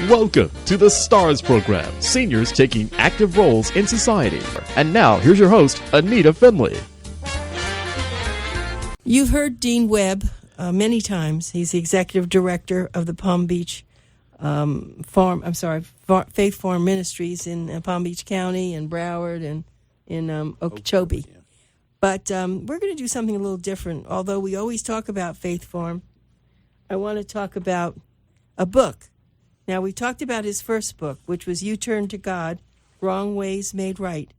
Welcome to the STARS program, seniors taking active roles in society. And now, here's your host, ANITA Finley. You've heard Dean Webb many times. He's the executive director of the Palm Beach Faith Farm Ministries in Palm Beach County and Broward and in Okeechobee. Yeah. But we're going to do something a little different. Although we always talk about Faith Farm, I want to talk about a book. Now, we talked about his first book, which was You Turn to God, Wrong Ways Made Right.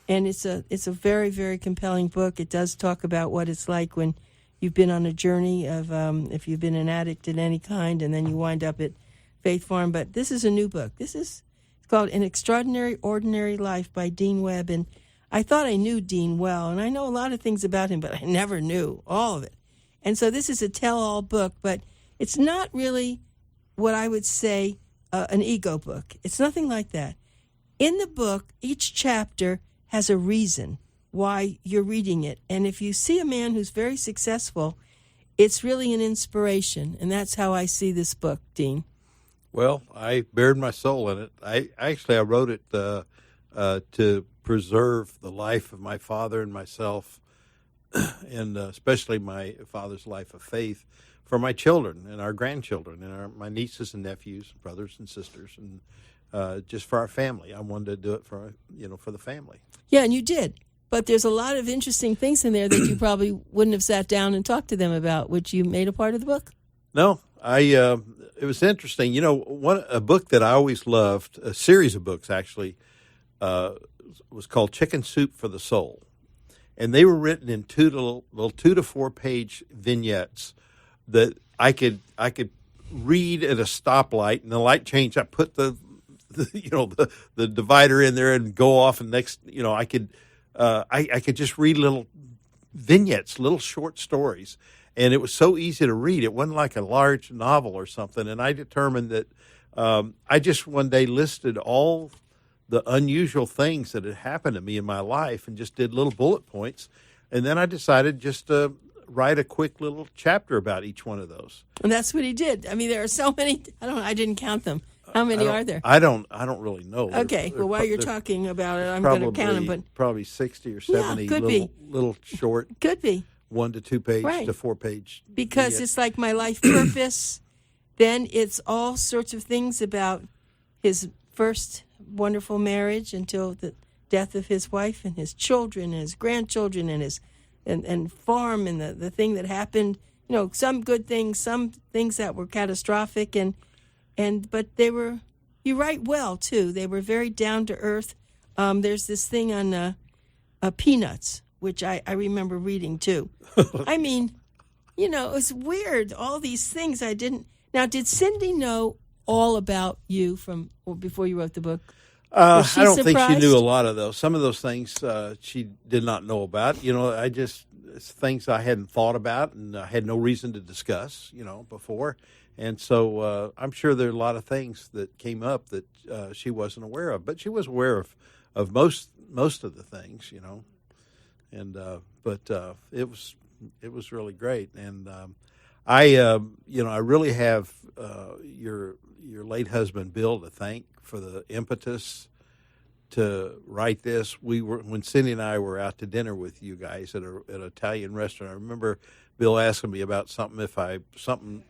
And it's a very, very compelling book. It does talk about what it's like when you've been on a journey of, if you've been an addict in any kind, and then you wind up at Faith Farm. But this is a new book. It's called An Extraordinary Ordinary Life by Dean Webb. And I thought I knew Dean well, and I know a lot of things about him, but I never knew all of it. And so this is a tell-all book, but it's not really what I would say an ego book. It's nothing like that. In the book, each chapter has a reason why you're reading it. And if you see a man who's very successful, it's really an inspiration. And that's how I see this book, Dean. Well, I bared my soul in it. I wrote it to preserve the life of my father and myself, and especially my father's life of faith, for my children and our grandchildren and my nieces and nephews, brothers and sisters, and just for our family. I wanted to do it for the family. Yeah, and you did. But there's a lot of interesting things in there that you probably wouldn't have sat down and talked to them about, which you made a part of the book. No, it was interesting. A book that I always loved, a series of books actually, was called Chicken Soup for the Soul. And they were written in 2 to 4 page vignettes that I could read at a stoplight, and the light changed. I put the divider in there and go off, and next, I could just read little vignettes, little short stories, and it was so easy to read. It wasn't like a large novel or something. And I determined that I just one day listed all the unusual things that had happened to me in my life and just did little bullet points, and then I decided just to write a quick little chapter about each one of those. And that's what he did. I mean, there are so many. I didn't count them. How many are there? I don't really know. Okay. Well, while you're talking about it, I'm going to count them. But probably 60 or 70 little short. Could be 1 to 2 page to 4 page. Because it's like my life purpose. Then it's all sorts of things about his first wonderful marriage until the death of his wife and his children and his grandchildren and his and farm and the thing that happened. Some good things, some things that were catastrophic, but they were. You write well too. They were very down to earth. There's this thing on peanuts, which I remember reading too. I mean, it was weird. All these things I didn't. Now, did Cindy know all about you before you wrote the book? I don't think she knew a lot of those. Some of those things she did not know about. It's things I hadn't thought about and I had no reason to discuss, before. And so I'm sure there are a lot of things that came up that she wasn't aware of. But she was aware of most of the things, And it was really great. And I really have your late husband Bill to thank for the impetus to write this. When Cindy and I were out to dinner with you guys at an Italian restaurant. I remember Bill asking me about something. I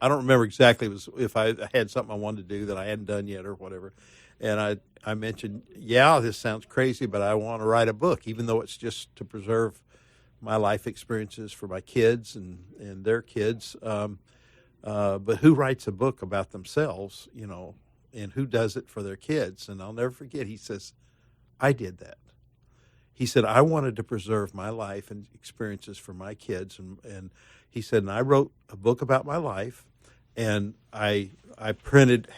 don't remember exactly. It was if I had something I wanted to do that I hadn't done yet or whatever. And I mentioned, this sounds crazy, but I want to write a book, even though it's just to preserve my life experiences for my kids and their kids. But who writes a book about themselves, and who does it for their kids? And I'll never forget, he says, I did that. He said, I wanted to preserve my life and experiences for my kids. And he said, and I wrote a book about my life, and I printed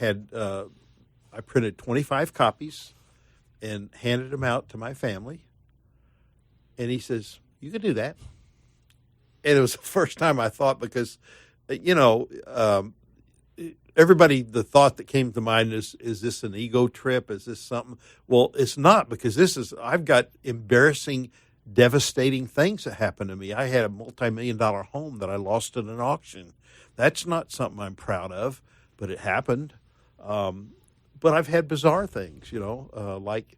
25 copies and handed them out to my family. And he says, you can do that. And it was the first time I thought, because everybody, the thought that came to mind is this an ego trip? Is this something? Well, it's not, because I've got embarrassing, devastating things that happened to me. I had a multi-million-dollar home that I lost in an auction. That's not something I'm proud of, but it happened. but I've had bizarre things, like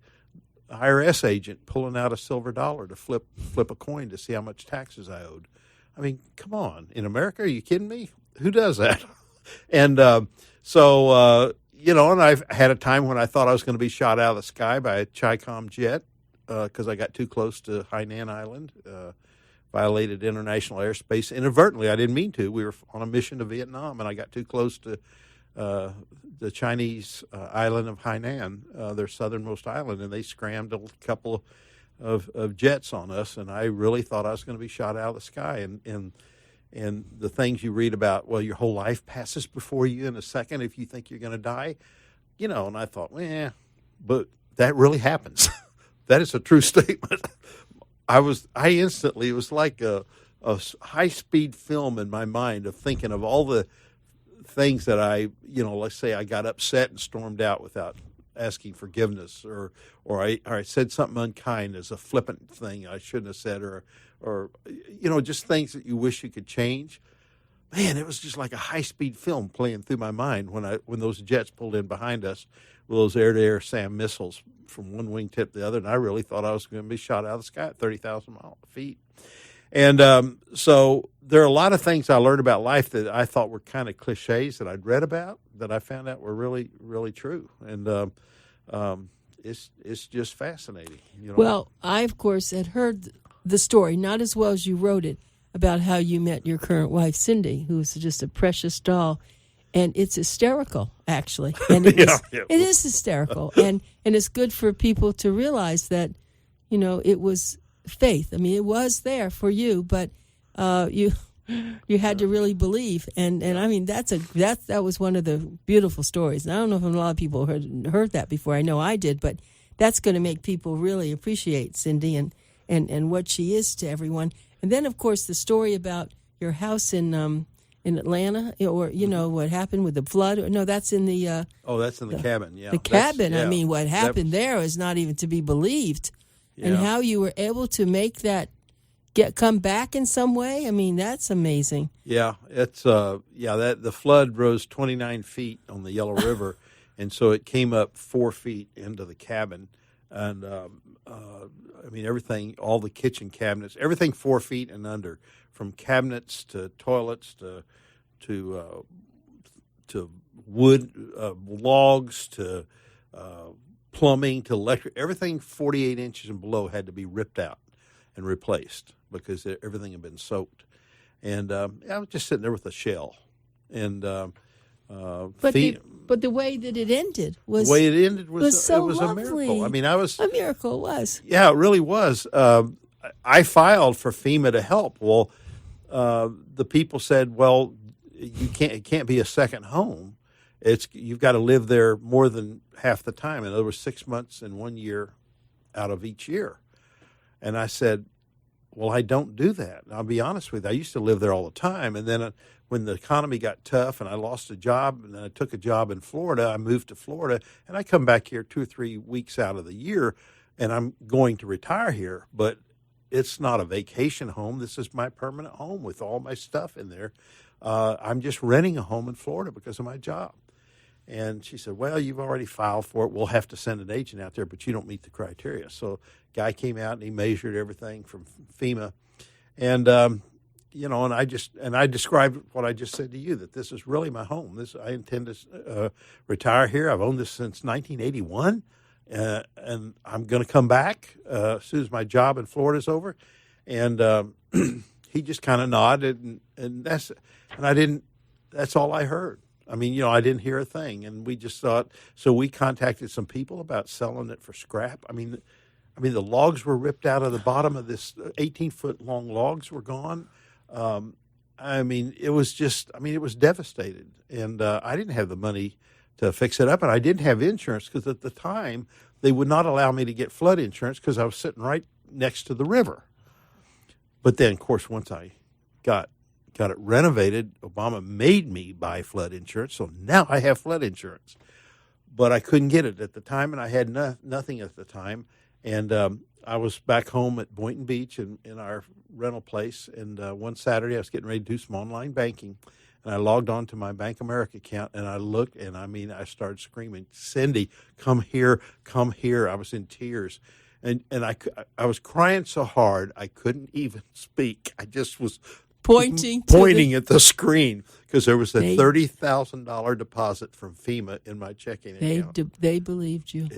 an IRS agent pulling out a silver dollar to flip a coin to see how much taxes I owed. I mean, come on. In America, are you kidding me? Who does that? And and I've had a time when I thought I was going to be shot out of the sky by a Chi-Com jet because I got too close to Hainan Island, violated international airspace inadvertently. I didn't mean to. We were on a mission to Vietnam, and I got too close to the Chinese island of Hainan, their southernmost island, and they scrambled a couple of jets on us, and I really thought I was going to be shot out of the sky. And the things you read about, well, your whole life passes before you in a second if you think you're going to die, and I thought, but that really happens. That is a true statement. It was like a high-speed film in my mind of thinking of all the things that let's say I got upset and stormed out without asking forgiveness, or I said something unkind as a flippant thing I shouldn't have said, or just things that you wish you could change. Man, it was just like a high-speed film playing through my mind when those jets pulled in behind us with those air-to-air SAM missiles from one wingtip to the other, and I really thought I was going to be shot out of the sky at 30,000 feet. And so there are a lot of things I learned about life that I thought were kind of cliches that I'd read about that I found out were really, really true. And it's just fascinating. Well, I, of course, had heard the story, not as well as you wrote it, about how you met your current wife, Cindy, who's just a precious doll. And it's hysterical, actually. And it is hysterical. And it's good for people to realize that, it was faith. I mean, it was there for you, but you had to really believe. And I mean, that was one of the beautiful stories. And I don't know if a lot of people heard that before. I know I did, but that's going to make people really appreciate Cindy and what she is to everyone. And then, of course, the story about your house in Atlanta, or what happened with the flood. No, that's in the that's in the cabin. Yeah, the cabin. I mean, what happened there is not even to be believed. Yeah. And how you were able to make that come back in some way. I mean, that's amazing. Yeah, it's that the flood rose 29 feet on the Yellow River, and so it came up 4 feet into the cabin, and I mean everything, all the kitchen cabinets, everything 4 feet and under, from cabinets to toilets to wood logs to plumbing to electric, everything 48 inches and below had to be ripped out and replaced because everything had been soaked. And I was just sitting there with a shell. And but the way that it ended was so it was lovely. A miracle. I mean, a miracle was. Yeah, it really was. I filed for FEMA to help. Well, the people said, well, it can't be a second home. You've got to live there more than half the time. In other words, 6 months and 1 year out of each year. And I said, well, I don't do that. And I'll be honest with you. I used to live there all the time. And then when the economy got tough and I lost a job and then I took a job in Florida, I moved to Florida. And I come back here 2 or 3 weeks out of the year, and I'm going to retire here. But it's not a vacation home. This is my permanent home with all my stuff in there. I'm just renting a home in Florida because of my job. And she said, well, you've already filed for it. We'll have to send an agent out there, but you don't meet the criteria. So guy came out and he measured everything from FEMA. And, and I described what I just said to you, that this is really my home. I intend to retire here. I've owned this since 1981. And I'm going to come back as soon as my job in Florida is over. And he just kind of nodded, and that's all I heard. I mean, I didn't hear a thing, and we just thought. So we contacted some people about selling it for scrap. I mean, the logs were ripped out of the bottom of this 18-foot long logs were gone. It was devastated, and I didn't have the money to fix it up, and I didn't have insurance because at the time they would not allow me to get flood insurance because I was sitting right next to the river. But then, of course, once I got it renovated, Obama made me buy flood insurance, so now I have flood insurance. But I couldn't get it at the time, and I had nothing at the time. And I was back home at Boynton Beach in our rental place, and one Saturday I was getting ready to do some online banking, And I logged on to my Bank of America account, and I looked, and I started screaming, "Cindy, come here, come here." I was in tears. And I was crying so hard I couldn't even speak. I just was pointing at the screen because there was a $30,000 deposit from FEMA in my checking account. They believed you,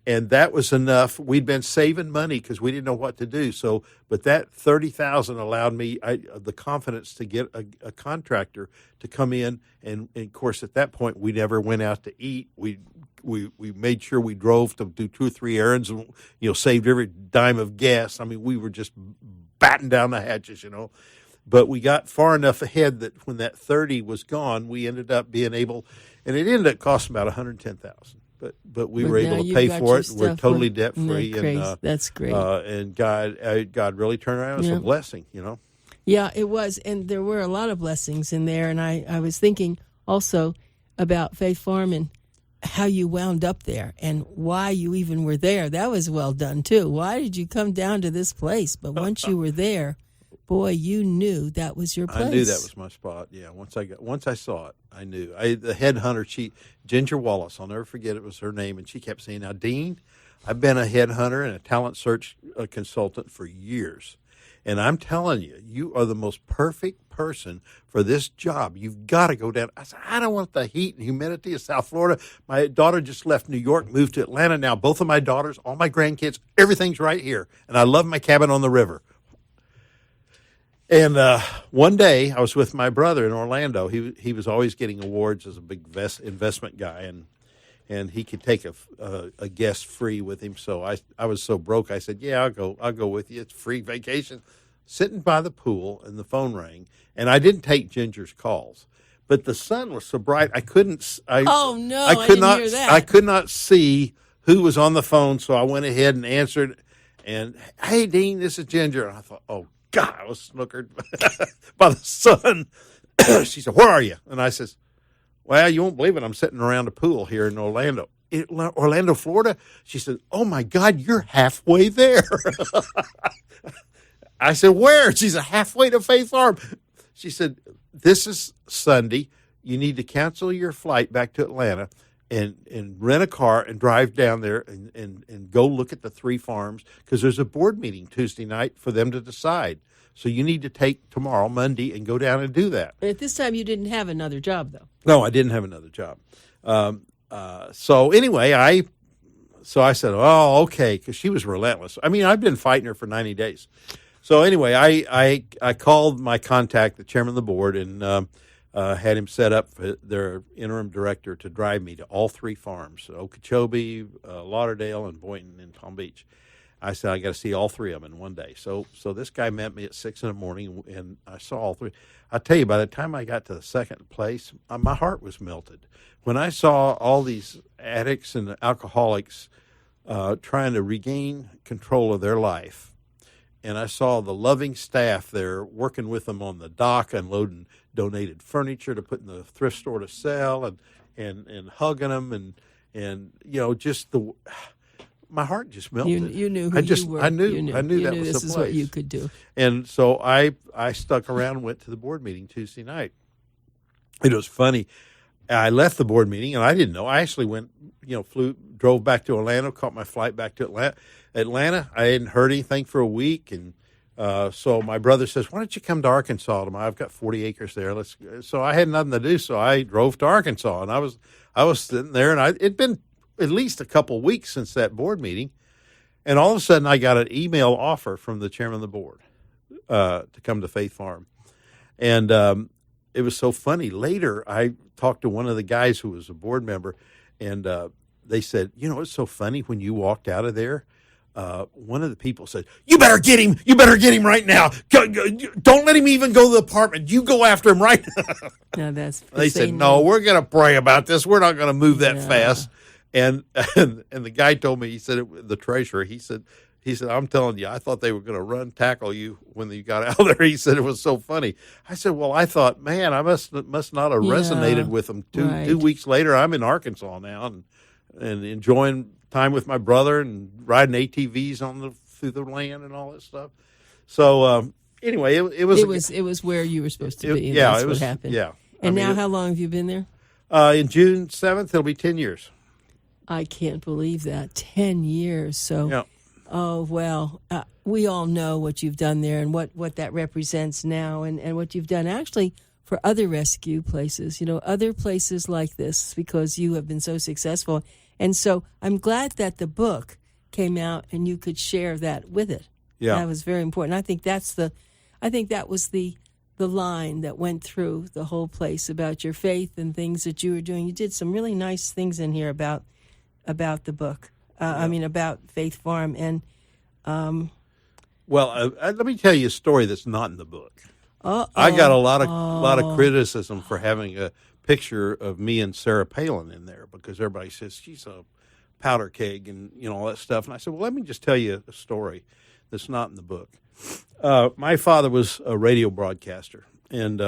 and that was enough. We'd been saving money because we didn't know what to do. So, but that $30,000 allowed me the confidence to get a contractor to come in. And of course, at that point, we never went out to eat. We made sure we drove to do 2 or 3 errands and saved every dime of gas. We were just batten down the hatches, But we got far enough ahead that when that 30 was gone, we ended up being able, and it ended up costing about $110,000. But we were able to pay for it. We're totally debt free, and that's great. And God really turned around. It was a blessing, Yeah, it was, and there were a lot of blessings in there. And I was thinking also about Faith Farm and how you wound up there and why you even were there. That was well done too. Why did you come down to this place? But once you were there, boy, you knew that was your place. I knew that was my spot. Yeah, once I saw it, I knew. The headhunter, Ginger Wallace, I'll never forget it was her name, and she kept saying, "Now, Dean, I've been a headhunter and a talent search consultant for years, and I'm telling you, you are the most perfect person for this job. You've got to go down." I said, "I don't want the heat and humidity of South Florida. My daughter just left New York, moved to Atlanta now. Both of my daughters, all my grandkids, everything's right here, and I love my cabin on the river." And one day, I was with my brother in Orlando. He was always getting awards as a big investment guy, and he could take a guest free with him. So I was so broke, I said, "Yeah, I'll go with you. It's free vacation." Sitting by the pool, and the phone rang, and I didn't take Ginger's calls, but the sun was so bright I couldn't. I didn't hear that. I could not see who was on the phone, so I went ahead and answered. And, "Hey, Dean, this is Ginger." And I thought, "Oh God," I was snookered by the sun. She said, "Where are you?" And I says, "Well, you won't believe it. I'm sitting around a pool here in Orlando." "Orlando, Florida?" She said, "Oh my God, you're halfway there." I said, "Where?" She said, "Halfway to Faith Farm." She said, "This is Sunday. You need to cancel your flight back to Atlanta and rent a car and drive down there and go look at the 3 farms because there's a board meeting Tuesday night for them to decide. So you need to take tomorrow, Monday, and go down and do that." But at this time, you didn't have another job, though. No, I didn't have another job. So anyway, I said, "Oh, okay," because she was relentless. I've been fighting her for 90 days. So anyway, I called my contact, the chairman of the board, and had him set up for their interim director to drive me to all 3 farms, Okeechobee, Lauderdale, and Boynton in Palm Beach. I said, "I got to see all 3 of them in one day." So this guy met me at 6 in the morning, and I saw all 3. I tell you, by the time I got to the second place, my heart was melted. When I saw all these addicts and alcoholics trying to regain control of their life, and I saw the loving staff there working with them on the dock, unloading donated furniture to put in the thrift store to sell, and hugging them, and just my heart just melted. You knew who you were. I knew that was this the is place. what you could do. And so I stuck around and went to the board meeting Tuesday night. It was funny. I left the board meeting, and I didn't know. I actually went, drove back to Orlando, caught my flight back to Atlanta. I hadn't heard anything for a week, and so my brother says, "Why don't you come to Arkansas tomorrow? I've got 40 acres there. So I had nothing to do, so I drove to Arkansas, and I was sitting there, and it'd been at least a couple of weeks since that board meeting, and all of a sudden I got an email offer from the chairman of the board to come to Faith Farm, and it was so funny. Later, I talked to one of the guys who was a board member, and they said, "It's so funny when you walked out of there." One of the people said, "You better get him! You better get him right now! Go, don't let him even go to the apartment. You go after him right now." No, they said, "No, we're going to pray about this. We're not going to move that fast." And the guy told me, he said, the treasurer, he said, "I'm telling you, I thought they were going to tackle you when you got out there." He said it was so funny. I said, "Well, I thought, man, I must not have resonated with them." 2 weeks later, I'm in Arkansas now and enjoying time with my brother and riding ATVs through the land and all that stuff. So anyway, it was where you were supposed to be. And yeah, that's what happened. Yeah. And now, how long have you been there? In June 7th, it'll be 10 years. I can't believe that. 10 years. So, yeah. Oh, well, we all know what you've done there and what that represents now and what you've done actually for other rescue places, other places like this, because you have been so successful. And so I'm glad that the book came out and you could share that with it. Yeah. That was very important. I think that was the line that went through the whole place about your faith and things that you were doing. You did some really nice things in here about the book. About Faith Farm. And let me tell you a story that's not in the book. I got a lot of criticism for having a picture of me and Sarah Palin in there, because everybody says she's a powder keg and all that stuff. And I said, well, let me just tell you a story that's not in the book. My father was a radio broadcaster, and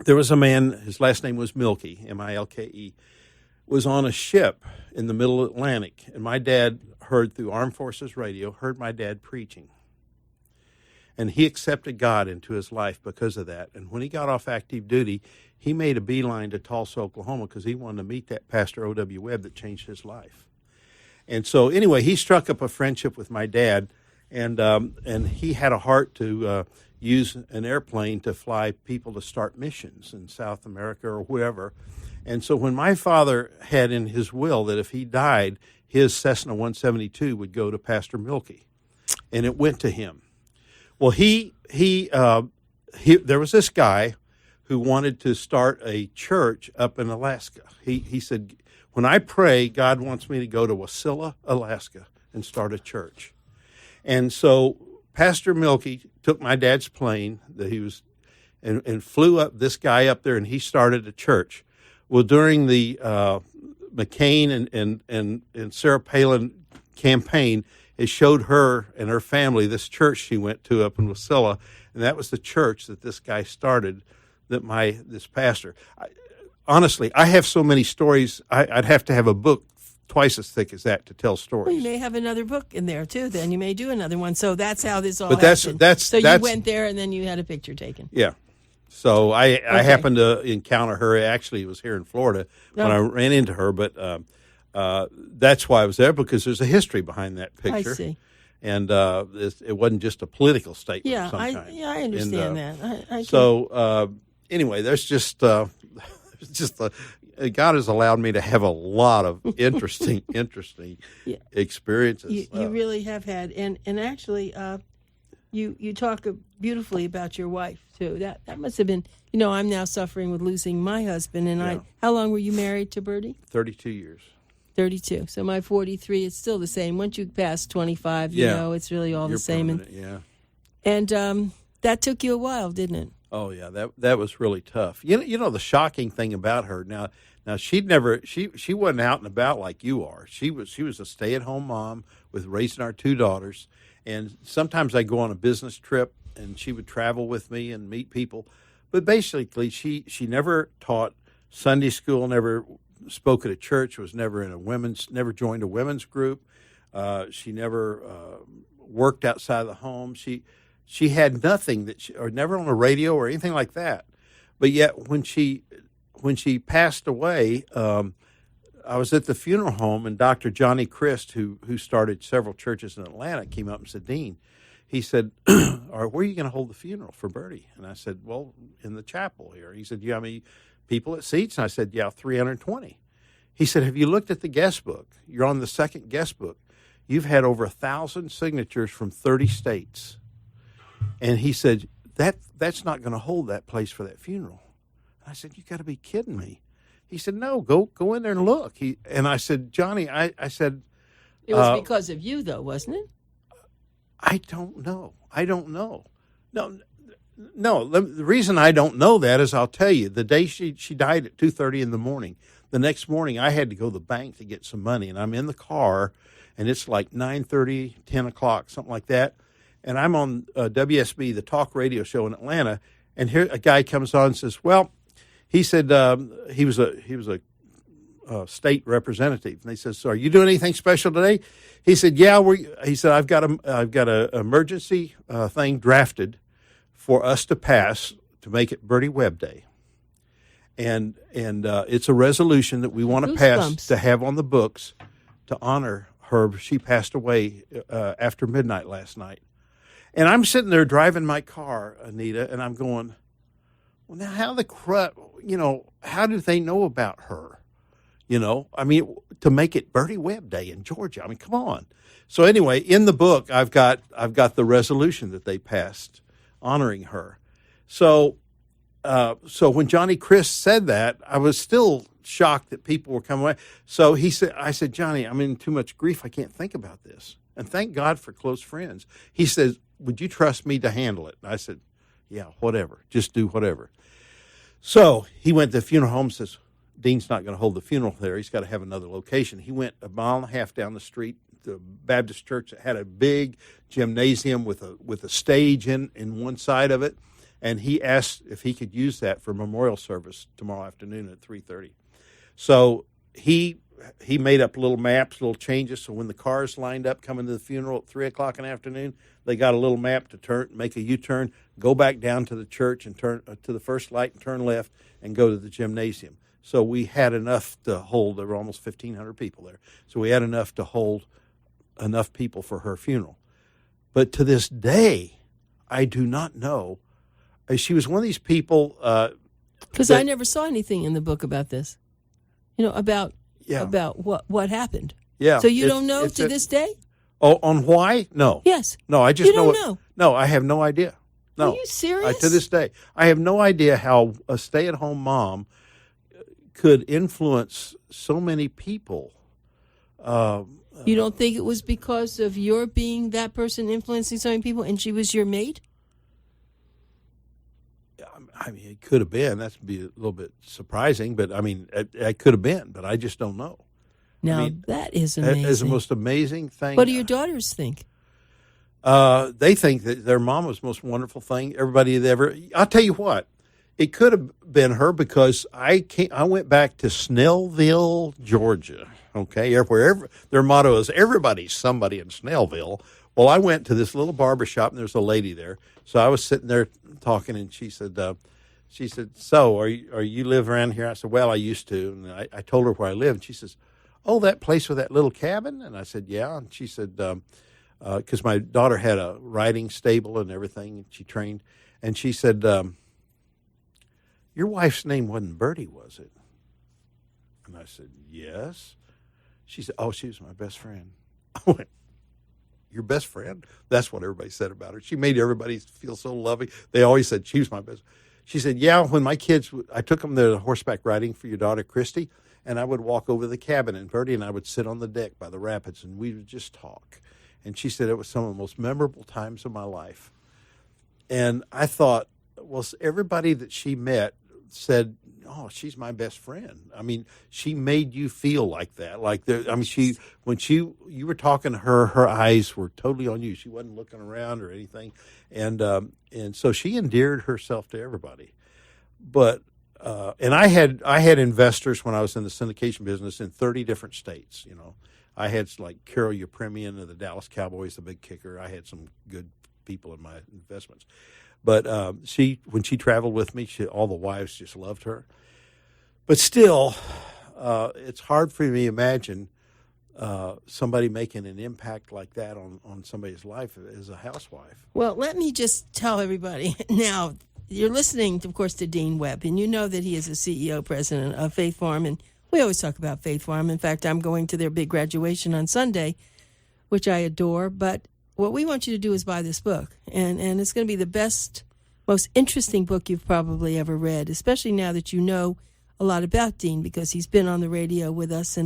there was a man, his last name was Milke, Milke, was on a ship in the middle Atlantic, and my dad heard through Armed Forces Radio, heard my dad preaching. And he accepted God into his life because of that. And when he got off active duty, he made a beeline to Tulsa, Oklahoma, because he wanted to meet that Pastor O.W. Webb that changed his life. And so anyway, he struck up a friendship with my dad, and he had a heart to use an airplane to fly people to start missions in South America or wherever. And so when my father had in his will that if he died, his Cessna 172 would go to Pastor Milke, and it went to him. Well, there was this guy who wanted to start a church up in Alaska. He said, when I pray, God wants me to go to Wasilla, Alaska, and start a church. And so Pastor Milke took my dad's plane that he was, and flew up this guy up there, and he started a church. Well, during the McCain and Sarah Palin campaign, it showed her and her family this church she went to up in Wasilla, and that was the church that this guy started, this pastor. Honestly, I have so many stories, I'd have to have a book twice as thick as that to tell stories. Well, you may have another book in there, too, then. You may do another one. So that's how this all happened. So you went there, and then you had a picture taken. Yeah. So I happened to encounter her. Actually, it was here in Florida when I ran into her, but that's why I was there, because there's a history behind that picture. I see. And it wasn't just a political statement of some kind. I understand that. So anyway, there's just God has allowed me to have a lot of interesting experiences. You really have had, and actually, you talk beautifully about your wife too. That must have been. I'm now suffering with losing my husband, and how long were you married to Bertie? 32 years. 32. So my 43 is still the same. Once you pass 25, it's really all the same. And that took you a while, didn't it? Oh yeah, that was really tough. The shocking thing about her now she wasn't out and about like you are. She was a stay-at-home mom with raising our two daughters, and sometimes I go on a business trip and she would travel with me and meet people. But basically she never taught Sunday school, never spoke at a church, was never never joined a women's group. She never worked outside of the home. She had nothing or never on the radio or anything like that. But yet when she passed away, I was at the funeral home, and Dr. Johnny Christ, who started several churches in Atlanta, came up and said, Dean, he said, all right, where are you going to hold the funeral for Bertie? And I said, well, in the chapel here. He said, how many people at seats? And I said, 320. He said, have you looked at the guest book? You're on the second guest book. You've had over 1,000 signatures from 30 states. And he said, that's not going to hold that place for that funeral. I said, you got to be kidding me. He said, no, go in there and look. And I said, Johnny, I said. It was because of you, though, wasn't it? I don't know. No. The reason I don't know that is I'll tell you. The day she died at 2:30 in the morning, the next morning I had to go to the bank to get some money, and I'm in the car, and it's like 9:30, 10 o'clock, something like that. And I'm on WSB, the talk radio show in Atlanta, and here a guy comes on and says, well, he said he was a state representative, and they said, so are you doing anything special today? He said, yeah. He said, I've got a emergency thing drafted, for us to pass to make it Bertie Webb Day. And it's a resolution that we want to pass to have on the books to honor her. She passed away after midnight last night. And I'm sitting there driving my car, Anita, and I'm going, well, now how how do they know about her? I mean, to make it Bertie Webb Day in Georgia. I mean, come on. So anyway, in the book, I've got the resolution that they passed honoring her. So when Johnny Chris said that, I was still shocked that people were coming away. So I said, Johnny, I'm in too much grief. I can't think about this. And thank God for close friends. He says, would you trust me to handle it? And I said, yeah, whatever. Just do whatever. So he went to the funeral home and says, Dean's not going to hold the funeral there. He's got to have another location. He went a mile and a half down the street, the Baptist church that had a big gymnasium with a stage in one side of it. And he asked if he could use that for memorial service tomorrow afternoon at 3:30. So he made up little maps, little changes. So when the cars lined up coming to the funeral at 3 o'clock in the afternoon, they got a little map to make a U-turn, go back down to the church and turn to the first light and turn left and go to the gymnasium. So we had enough to hold. There were almost 1,500 people there. So we had enough to hold enough people for her funeral. But to this day, I do not know. She was one of these people. Because I never saw anything in the book about this. About what happened. Yeah. So you don't know to this day? Oh, on why? No. Yes. No, I just you don't know. No, I have no idea. No. Are you serious? To this day, I have no idea how a stay-at-home mom could influence so many people. You don't think it was because of your being that person influencing so many people, and she was your mate? I mean, it could have been. That's be a little bit surprising, but I mean, it could have been, but I just don't know. Now, that is amazing. That is the most amazing thing. What do your daughters think? They think that their mom was the most wonderful thing everybody had ever. I'll tell you what, it could have been her because I went back to Snellville, Georgia. Okay, where their motto is everybody's somebody in Snellville. Well, I went to this little barber shop and there's a lady there. So I was sitting there talking, and she said, "So are you live around here?" I said, "Well, I used to." And I told her where I live, and she says, "Oh, that place with that little cabin?" And I said, "Yeah." And she said, because my daughter had a riding stable and everything, and she trained, and she said, "Your wife's name wasn't Bertie, was it?" And I said, "Yes." She said, "Oh, she was my best friend." I went, "Your best friend?" That's what everybody said about her. She made everybody feel so loving. They always said she was my best. She said, "Yeah, when my kids, I took them to horseback riding for your daughter, Christy, and I would walk over to the cabin, and Bertie and I would sit on the deck by the rapids, and we would just talk." And she said it was some of the most memorable times of my life. And I thought, well, everybody that she met said, "Oh, she's my best friend." I mean, she made you feel like that. When you were talking to her, her eyes were totally on you. She wasn't looking around or anything. And so she endeared herself to everybody. But and I had investors when I was in the syndication business in 30 different states. I had like Carol Yepremian of the Dallas Cowboys, the big kicker. I had some good people in my investments. But when she traveled with me, all the wives just loved her. But still, it's hard for me to imagine somebody making an impact like that on somebody's life as a housewife. Well, let me just tell everybody now, you're listening, of course, to Dean Webb, and you know that he is the CEO, president of Faith Farm, and we always talk about Faith Farm. In fact, I'm going to their big graduation on Sunday, which I adore, but what we want you to do is buy this book, and it's going to be the best, most interesting book you've probably ever read, especially now that you know a lot about Dean because he's been on the radio with us.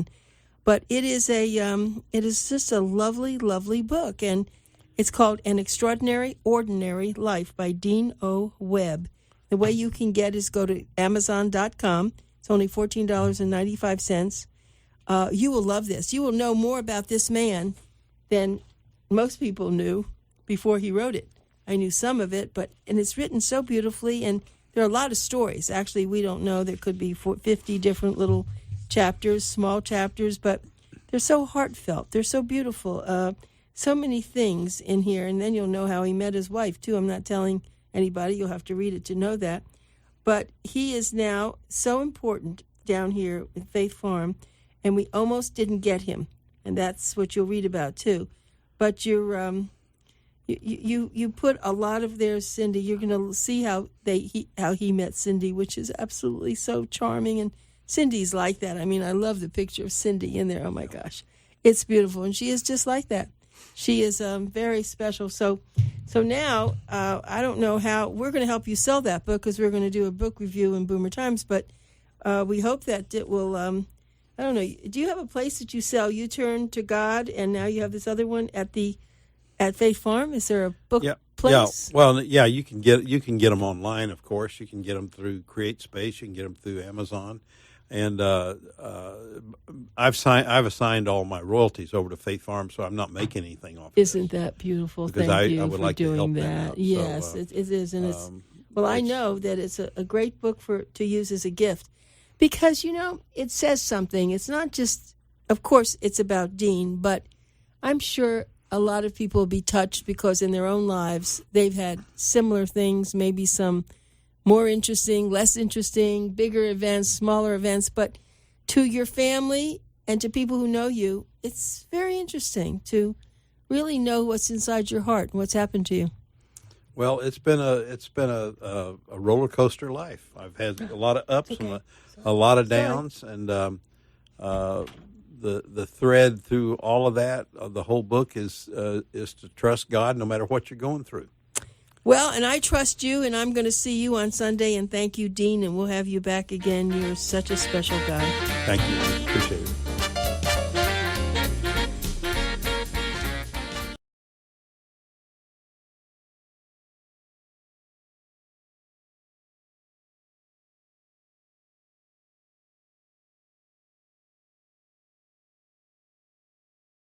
But it is just a lovely, lovely book, and it's called An Extraordinary Ordinary Life by Dean O. Webb. The way you can get is go to Amazon.com. It's only $14.95. You will love this. You will know more about this man than most people knew before he wrote it. I knew some of it, and it's written so beautifully, and there are a lot of stories. Actually, we don't know. There could be 50 different little chapters, small chapters, but they're so heartfelt. They're so beautiful. So many things in here, and then you'll know how he met his wife, too. I'm not telling anybody. You'll have to read it to know that. But he is now so important down here in Faith Farm, and we almost didn't get him. And that's what you'll read about, too. But you're... You put a lot of there, Cindy. You're going to see how he met Cindy, which is absolutely so charming. And Cindy's like that. I mean, I love the picture of Cindy in there. Oh my gosh, it's beautiful, and she is just like that. She is very special. So now I don't know how we're going to help you sell that book, because we're going to do a book review in Boomer Times. But we hope that it will. I don't know. Do you have a place that you sell? You Turn to God, and now you have this other one at Faith Farm. Is there a book place? Yeah. Well, yeah, you can get them online, of course. You can get them through CreateSpace. You can get them through Amazon, and I've assigned all my royalties over to Faith Farm, so I'm not making anything off. Isn't that beautiful? Because Thank you I would for like doing to help that. them out. Yes, so, it is, and I know that it's a great book to use as a gift, because it says something. It's not just, of course, it's about Dean, but I'm sure a lot of people will be touched because in their own lives they've had similar things, maybe some more interesting, less interesting, bigger events, smaller events. But to your family and to people who know you, it's very interesting to really know what's inside your heart and what's happened to you. Well, it's been a roller coaster life. I've had a lot of ups and a lot of downs, and the thread through all of that, the whole book is to trust God no matter what you're going through. Well, and I trust you, and I'm going to see you on Sunday, and thank you, Dean, and we'll have you back again. You're such a special guy. Thank you. Appreciate it.